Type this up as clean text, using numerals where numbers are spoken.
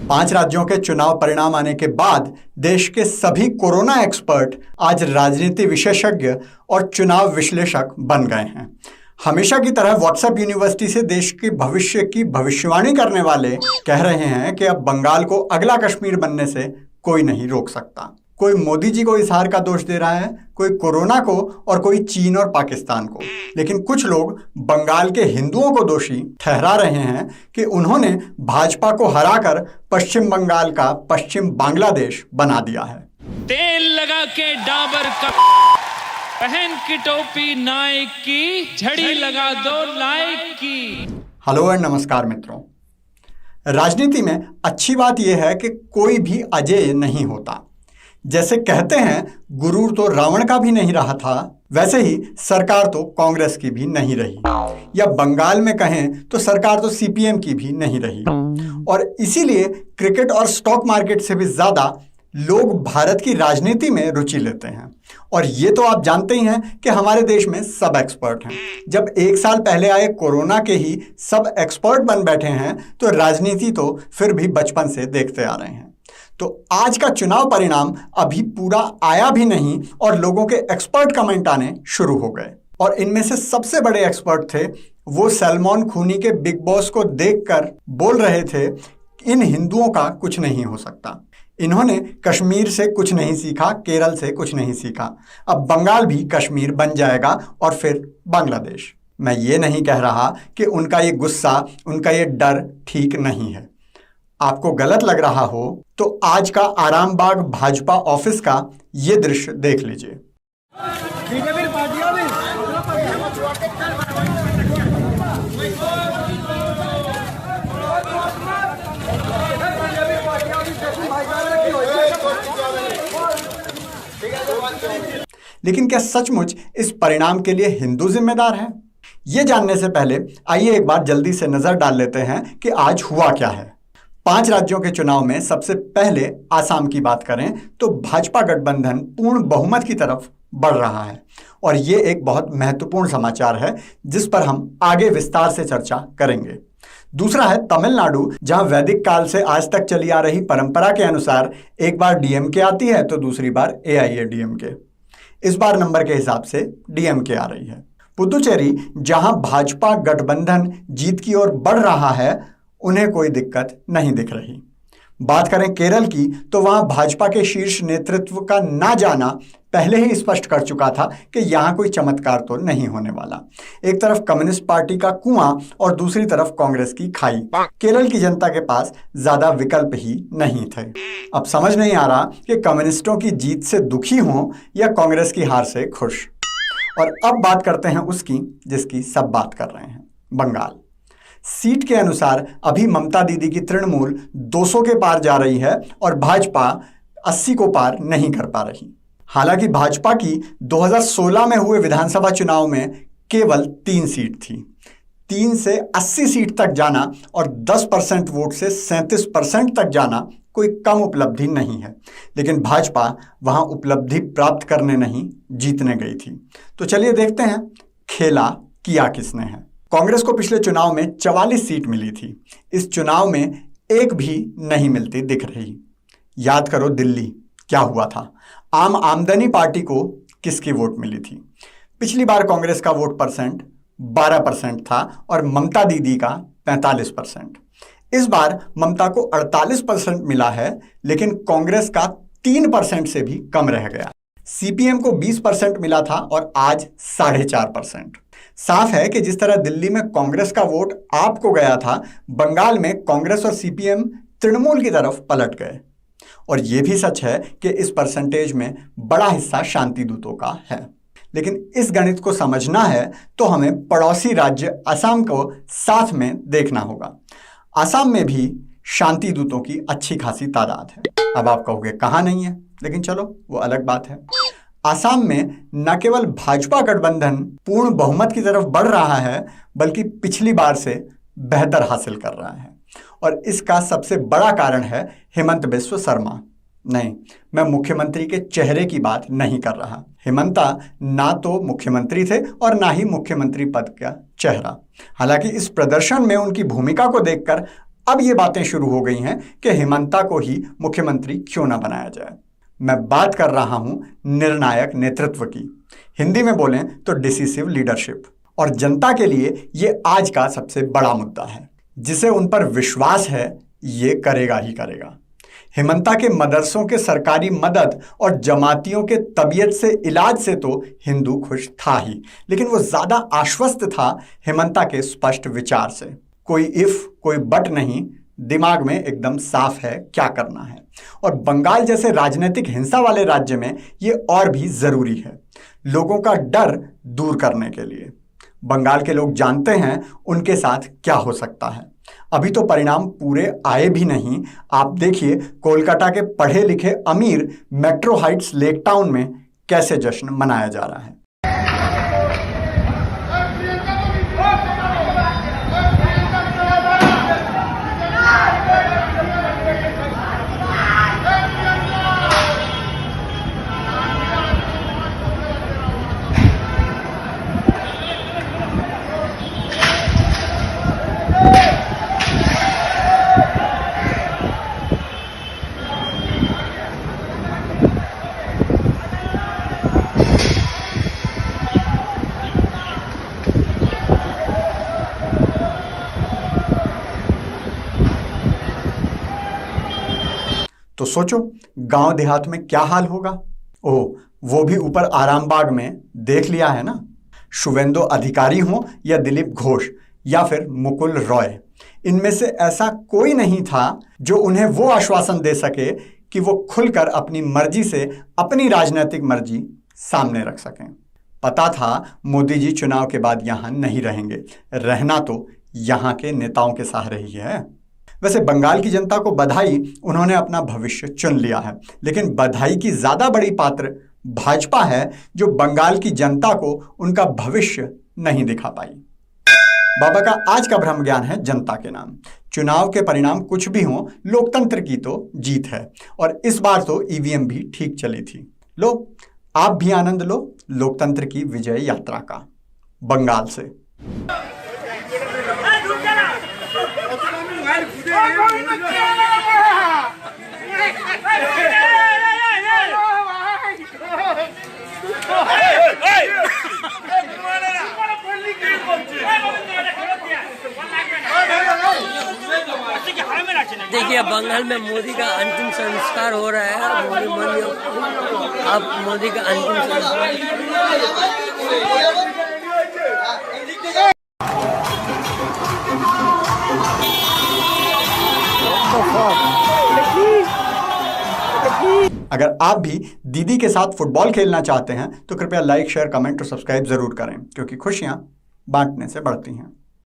5 राज्यों के चुनाव परिणाम आने के बाद देश के सभी कोरोना एक्सपर्ट आज राजनीति विशेषज्ञ और चुनाव विश्लेषक बन गए हैं। हमेशा की तरह व्हाट्सएप यूनिवर्सिटी से देश के भविष्य की भविष्यवाणी करने वाले कह रहे हैं कि अब बंगाल को अगला कश्मीर बनने से कोई नहीं रोक सकता। कोई मोदी जी को इस हार का दोष दे रहा है, कोई कोरोना को और कोई चीन और पाकिस्तान को। लेकिन कुछ लोग बंगाल के हिंदुओं को दोषी ठहरा रहे हैं कि उन्होंने भाजपा को हराकर पश्चिम बंगाल का पश्चिम बांग्लादेश बना दिया है। तेल लगा के डाबर का, पहन की टोपी नाइक की, झड़ी लगा दो लाइक की। हेलो और नमस्कार मित्रों। राजनीति में अच्छी बात यह है कि कोई भी अजेय नहीं होता। जैसे कहते हैं गुरूर तो रावण का भी नहीं रहा था, वैसे ही सरकार तो कांग्रेस की भी नहीं रही, या बंगाल में कहें तो सरकार तो सीपीएम की भी नहीं रही। और इसीलिए क्रिकेट और स्टॉक मार्केट से भी ज्यादा लोग भारत की राजनीति में रुचि लेते हैं। और ये तो आप जानते ही हैं कि हमारे देश में सब एक्सपर्ट हैं। जब 1 साल पहले आए कोरोना के ही सब एक्सपर्ट बन बैठे हैं तो राजनीति तो फिर भी बचपन से देखते आ रहे हैं। तो आज का चुनाव परिणाम अभी पूरा आया भी नहीं और लोगों के एक्सपर्ट कमेंट आने शुरू हो गए। और इनमें से सबसे बड़े एक्सपर्ट थे वो सलमान खूनी के बिग बॉस को देखकर बोल रहे थे इन हिंदुओं का कुछ नहीं हो सकता। इन्होंने कश्मीर से कुछ नहीं सीखा, केरल से कुछ नहीं सीखा। अब बंगाल भी कश्मीर बन जाएगा और फिर बांग्लादेश। मैं ये नहीं कह रहा कि उनका ये गुस्सा, उनका ये डर ठीक नहीं है। आपको गलत लग रहा हो तो आज का आरामबाग भाजपा ऑफिस का ये दृश्य देख लीजिए। लेकिन क्या सचमुच इस परिणाम के लिए हिंदू जिम्मेदार है? ये जानने से पहले आइए एक बार जल्दी से नजर डाल लेते हैं कि आज हुआ क्या है। 5 राज्यों के चुनाव में सबसे पहले आसाम की बात करें तो भाजपा गठबंधन पूर्ण बहुमत की तरफ बढ़ रहा है। और ये एक बहुत महत्वपूर्ण समाचार है जिस पर हम आगे विस्तार से चर्चा करेंगे। दूसरा है तमिलनाडु, जहां वैदिक काल से आज तक चली आ रही परंपरा के अनुसार एक बार डीएमके आती है तो दूसरी बार एआईएडीएमके। इस बार नंबर के हिसाब से डीएमके आ रही है। पुदुचेरी, जहां भाजपा गठबंधन जीत की ओर बढ़ रहा है, उन्हें कोई दिक्कत नहीं दिख रही। बात करें केरल की तो वहां भाजपा के शीर्ष नेतृत्व का ना जाना पहले ही स्पष्ट कर चुका था कि यहां कोई चमत्कार तो नहीं होने वाला। एक तरफ कम्युनिस्ट पार्टी का कुआं और दूसरी तरफ कांग्रेस की खाई। केरल की जनता के पास ज्यादा विकल्प ही नहीं थे। अब समझ नहीं आ रहा कि कम्युनिस्टों की जीत से दुखी हों या कांग्रेस की हार से खुश। और अब बात करते हैं उसकी जिसकी सब बात कर रहे हैं, बंगाल। सीट के अनुसार अभी ममता दीदी की तृणमूल 200 के पार जा रही है और भाजपा 80 को पार नहीं कर पा रही। हालांकि भाजपा की 2016 में हुए विधानसभा चुनाव में केवल 3 सीट थी। 3 से 80 सीट तक जाना और 10% वोट से 37% तक जाना कोई कम उपलब्धि नहीं है। लेकिन भाजपा वहां उपलब्धि प्राप्त करने नहीं, जीतने गई थी। तो चलिए देखते हैं खेला किया किसने है। कांग्रेस को पिछले चुनाव में 44 सीट मिली थी। इस चुनाव में एक भी नहीं मिलती दिख रही। याद करो दिल्ली क्या हुआ था। आम आमदनी पार्टी को किसकी वोट मिली थी? पिछली बार कांग्रेस का वोट परसेंट 12% था और ममता दीदी का 45%। इस बार ममता को 48% मिला है, लेकिन कांग्रेस का 3% से भी कम रह गया। सीपीएम को 20% मिला था और आज 4.5%। साफ है कि जिस तरह दिल्ली में कांग्रेस का वोट आपको गया था, बंगाल में कांग्रेस और सीपीएम तृणमूल की तरफ पलट गए। और यह भी सच है कि इस परसेंटेज में बड़ा हिस्सा शांति दूतों का है। लेकिन इस गणित को समझना है तो हमें पड़ोसी राज्य असम को साथ में देखना होगा। असम में भी शांति दूतों की अच्छी खासी तादाद है। अब आप कहोगे कहाँ नहीं है, लेकिन चलो वो अलग बात है। असम में न केवल भाजपा गठबंधन पूर्ण बहुमत की तरफ बढ़ रहा है, बल्कि पिछली बार से बेहतर हासिल कर रहा है। और इसका सबसे बड़ा कारण है हेमंत बिस्व शर्मा। नहीं, मैं मुख्यमंत्री के चेहरे की बात नहीं कर रहा। हेमंता ना तो मुख्यमंत्री थे और ना ही मुख्यमंत्री पद का चेहरा। हालांकि इस प्रदर्शन में उनकी भूमिका को देखकर अब ये बातें शुरू हो गई हैं कि हेमंता को ही मुख्यमंत्री क्यों ना बनाया जाए। मैं बात कर रहा हूं निर्णायक नेतृत्व की, हिंदी में बोलें तो डिसिसिव लीडरशिप। और जनता के लिए ये आज का सबसे बड़ा मुद्दा है। जिसे उन पर विश्वास है ये करेगा ही करेगा। हेमंता के मदरसों के सरकारी मदद और जमातियों के तबीयत से इलाज से तो हिंदू खुश था ही, लेकिन वो ज्यादा आश्वस्त था हेमंता के स्पष्ट विचार से। कोई इफ कोई बट नहीं, दिमाग में एकदम साफ है क्या करना है। और बंगाल जैसे राजनीतिक हिंसा वाले राज्य में ये और भी जरूरी है, लोगों का डर दूर करने के लिए। बंगाल के लोग जानते हैं उनके साथ क्या हो सकता है। अभी तो परिणाम पूरे आए भी नहीं। आप देखिए कोलकाता के पढ़े लिखे अमीर मेट्रो हाइट्स लेक टाउन में कैसे जश्न मनाया जा रहा है। तो सोचो गांव देहात में क्या हाल होगा। ओह, वो भी ऊपर आरामबाग में देख लिया है ना। शुवेंदु अधिकारी हो या दिलीप घोष या फिर मुकुल रॉय, इनमें से ऐसा कोई नहीं था जो उन्हें वो आश्वासन दे सके कि वो खुलकर अपनी मर्जी से अपनी राजनीतिक मर्जी सामने रख सकें। पता था मोदी जी चुनाव के बाद यहां नहीं रहेंगे, रहना तो यहां के नेताओं के सहारे ही है। वैसे बंगाल की जनता को बधाई, उन्होंने अपना भविष्य चुन लिया है। लेकिन बधाई की ज्यादा बड़ी पात्र भाजपा है जो बंगाल की जनता को उनका भविष्य नहीं दिखा पाई। बाबा का आज का ब्रह्म ज्ञान है जनता के नाम। चुनाव के परिणाम कुछ भी हों, लोकतंत्र की तो जीत है। और इस बार तो ईवीएम भी ठीक चली थी। लो आप भी आनंद लो लोकतंत्र की विजय यात्रा का। बंगाल से देखिए बंगाल में मोदी का अंतिम संस्कार हो रहा है। अब मोदी का अंतिम संस्कार अगर आप भी दीदी के साथ फुटबॉल खेलना चाहते हैं तो कृपया लाइक शेयर कमेंट और सब्सक्राइब जरूर करें, क्योंकि खुशियां बांटने से बढ़ती हैं।